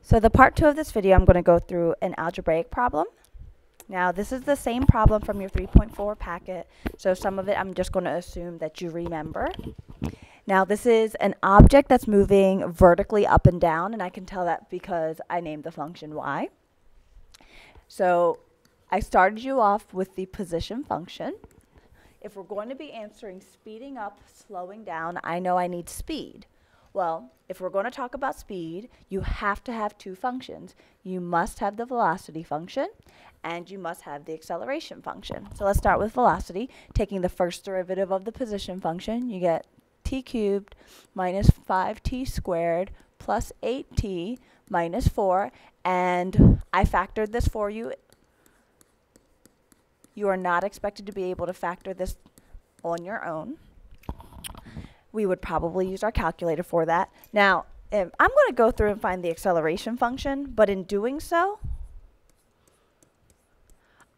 So the part 2 of this video, I'm going to go through an algebraic problem. Now this is the same problem from your 3.4 packet, so some of it I'm just going to assume that you remember. Now this is an object that's moving vertically up and down, and I can tell that because I named the function y. So I started you off with the position function. If we're going to be answering speeding up, slowing down, I know I need speed. Well, if we're going to talk about speed, you have to have two functions. You must have the velocity function, and you must have the acceleration function. So let's start with velocity. Taking the first derivative of the position function, you get t cubed minus 5t squared plus 8t minus 4, and I factored this for you. You are not expected to be able to factor this on your own. We would probably use our calculator for that. Now, I'm going to go through and find the acceleration function, but in doing so,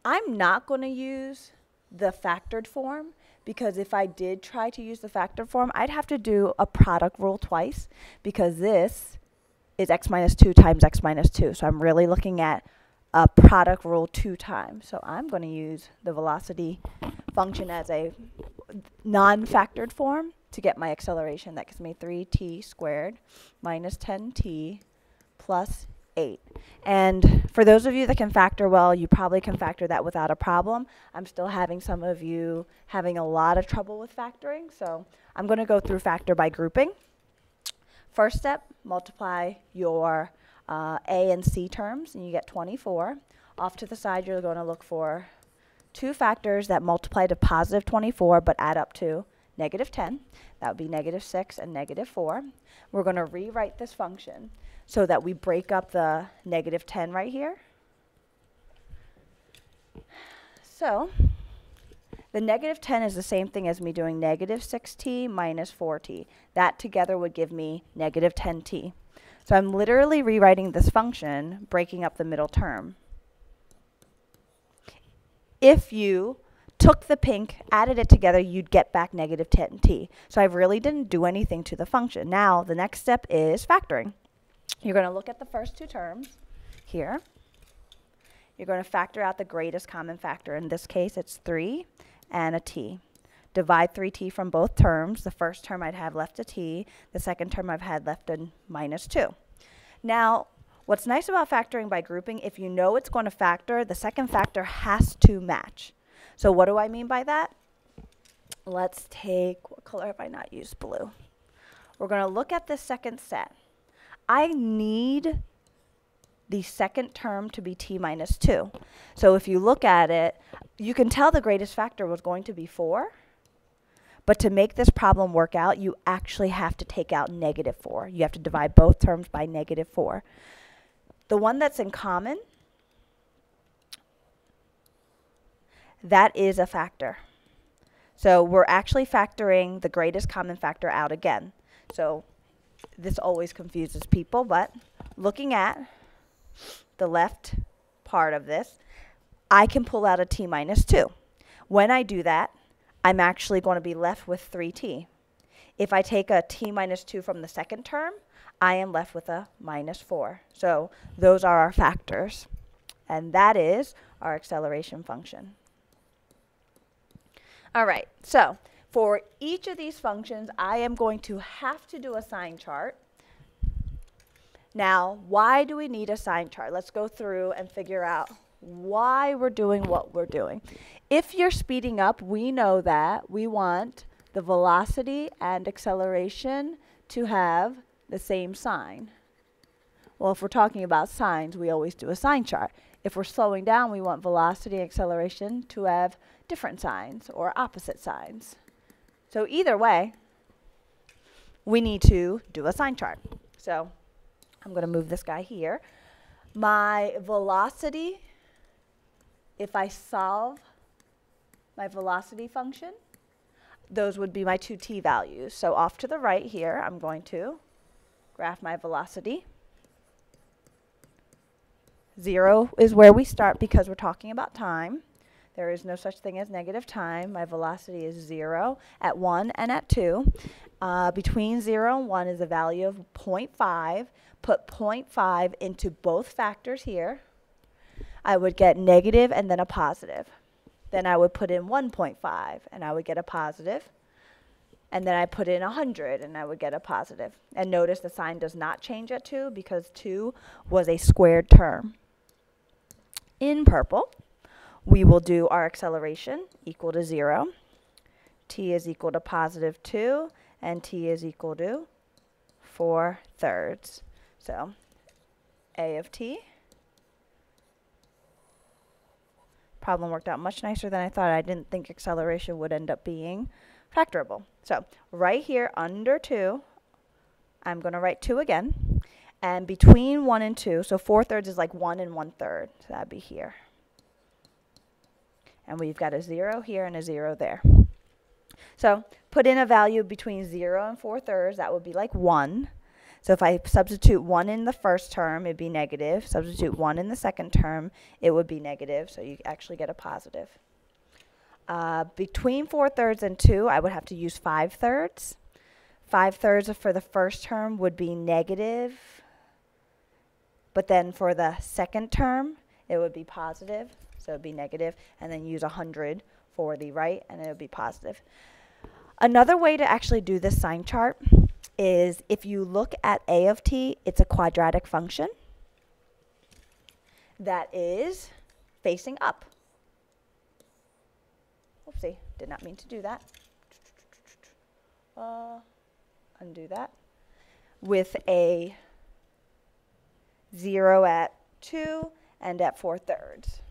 I'm not going to use the factored form, because if I did try to use the factored form, I'd have to do a product rule twice, because this is x minus 2 times x minus 2. So I'm really looking at a product rule 2 times. So I'm going to use the velocity function as a non-factored form to get my acceleration. That gives me 3t squared minus 10t plus 8. And for those of you that can factor well, you probably can factor that without a problem. I'm still having some of you having a lot of trouble with factoring, so I'm going to go through factor by grouping. First step, multiply your A and C terms, and you get 24. Off to the side, you're going to look for two factors that multiply to positive 24 but add up to negative 10. That would be negative 6 and negative 4. We're going to rewrite this function so that we break up the negative 10 right here. So the negative 10 is the same thing as me doing negative 6t minus 4t. That together would give me negative 10t. So I'm literally rewriting this function, breaking up the middle term. If you took the pink, added it together, you'd get back negative 10t. So I really didn't do anything to the function. Now the next step is factoring. You're going to look at the first two terms here. You're going to factor out the greatest common factor. In this case, it's 3 and a t. Divide 3t from both terms. The first term I'd have left a t. The second term I've had left a minus 2. Now, what's nice about factoring by grouping, if you know it's going to factor, the second factor has to match. So what do I mean by that? Let's take, what color have I not used? Blue. We're going to look at the second set. I need the second term to be t minus 2. So if you look at it, you can tell the greatest factor was going to be 4. But to make this problem work out, you actually have to take out negative 4. You have to divide both terms by negative 4. The one that's in common, that is a factor. So we're actually factoring the greatest common factor out again. So this always confuses people, but looking at the left part of this, I can pull out a t minus 2. When I do that, I'm actually going to be left with 3t. If I take a t minus 2 from the second term, I am left with a minus 4. So those are our factors, and that is our acceleration function. All right, so for each of these functions, I am going to have to do a sign chart. Now, why do we need a sign chart? Let's go through and figure out why we're doing what we're doing. If you're speeding up, we know that we want the velocity and acceleration to have the same sign. Well, if we're talking about signs, we always do a sign chart. If we're slowing down, we want velocity and acceleration to have different signs or opposite signs. So either way, we need to do a sign chart. So I'm going to move this guy here. My velocity, if I solve my velocity function, those would be my two t values. So off to the right here, I'm going to graph my velocity. 0 is where we start because we're talking about time. There is no such thing as negative time. My velocity is 0 at 1 and at 2. Between 0 and 1 is a value of 0.5. Put 0.5 into both factors here. I would get negative and then a positive. Then I would put in 1.5 and I would get a positive. And then I put in 100 and I would get a positive. And notice the sign does not change at 2 because 2 was a squared term. In purple, we will do our acceleration equal to 0. T is equal to positive 2 and t is equal to 4/3. So A of t. Problem worked out much nicer than I thought. I didn't think acceleration would end up being factorable. So right here under 2, I'm going to write 2 again. And between 1 and 2, so 4/3 is like 1 and 1/3. So that'd be here. And we've got a 0 here and a 0 there. So put in a value between 0 and 4/3. That would be like 1. So if I substitute 1 in the first term, it'd be negative. Substitute 1 in the second term, it would be negative. So you actually get a positive. Between 4/3 and 2, I would have to use 5/3. 5/3 for the first term would be negative. But then for the second term, it would be positive. So it would be negative. And then use 100 for the right, and it would be positive. Another way to actually do this sign chart is if you look at A of t, it's a quadratic function that is facing up. Oopsie, did not mean to do that. Undo that. With a 0 at 2 and at 4/3.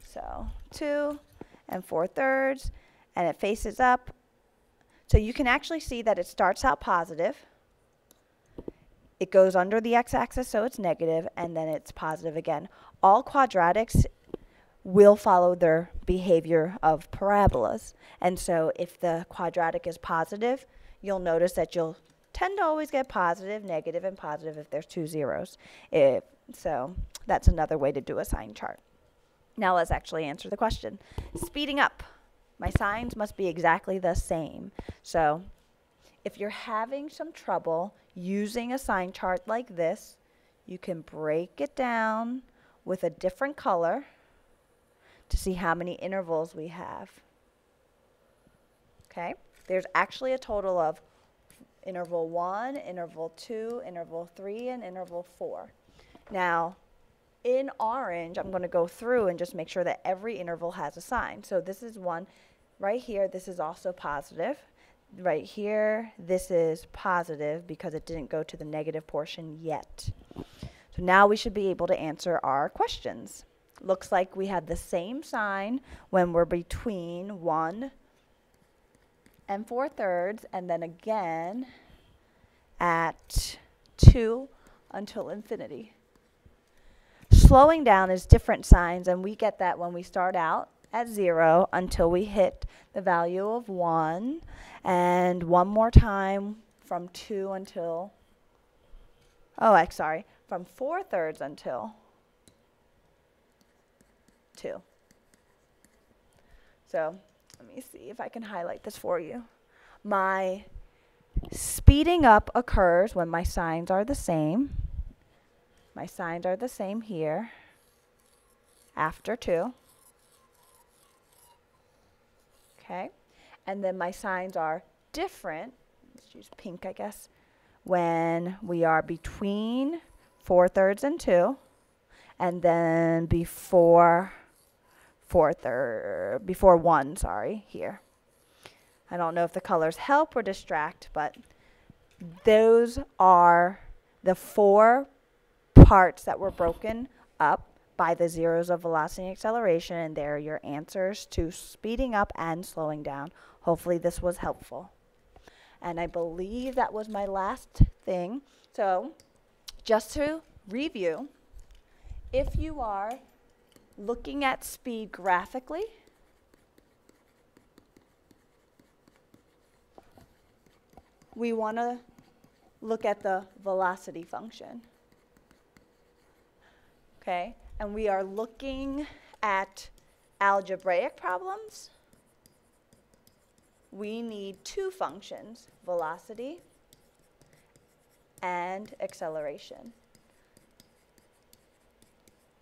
So 2 and 4/3, and it faces up. So you can actually see that it starts out positive. It goes under the x-axis, so it's negative, and then it's positive again. All quadratics will follow their behavior of parabolas. And so if the quadratic is positive, you'll notice that you'll tend to always get positive, negative, and positive if there's 2 zeros. So that's another way to do a sign chart. Now let's actually answer the question. Speeding up. My signs must be exactly the same. So if you're having some trouble using a sign chart like this, you can break it down with a different color to see how many intervals we have. Okay? There's actually a total of interval 1, interval 2, interval 3, and interval 4. Now, in orange, I'm going to go through and just make sure that every interval has a sign. So this is 1. Right here, this is also positive. Right here, this is positive because it didn't go to the negative portion yet. So now we should be able to answer our questions. Looks like we have the same sign when we're between 1 and 4/3, and then again at 2 until infinity. Slowing down is different signs, and we get that when we start out at 0 until we hit the value of 1, and one more time from 2 until, from 4/3 until 2. So let me see if I can highlight this for you. My speeding up occurs when my signs are the same. My signs are the same here after 2. Okay, and then my signs are different, let's use pink I guess, when we are between 4/3 and 2, and then before 1, here. I don't know if the colors help or distract, but those are the 4 parts that were broken up by the zeros of velocity and acceleration, and they're your answers to speeding up and slowing down. Hopefully this was helpful. And I believe that was my last thing. So just to review, if you are looking at speed graphically, we want to look at the velocity function. Okay? And we are looking at algebraic problems, we need two functions, velocity and acceleration.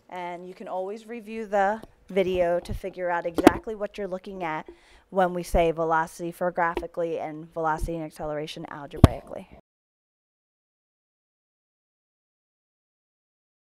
And you can always review the video to figure out exactly what you're looking at when we say velocity for graphically and velocity and acceleration algebraically.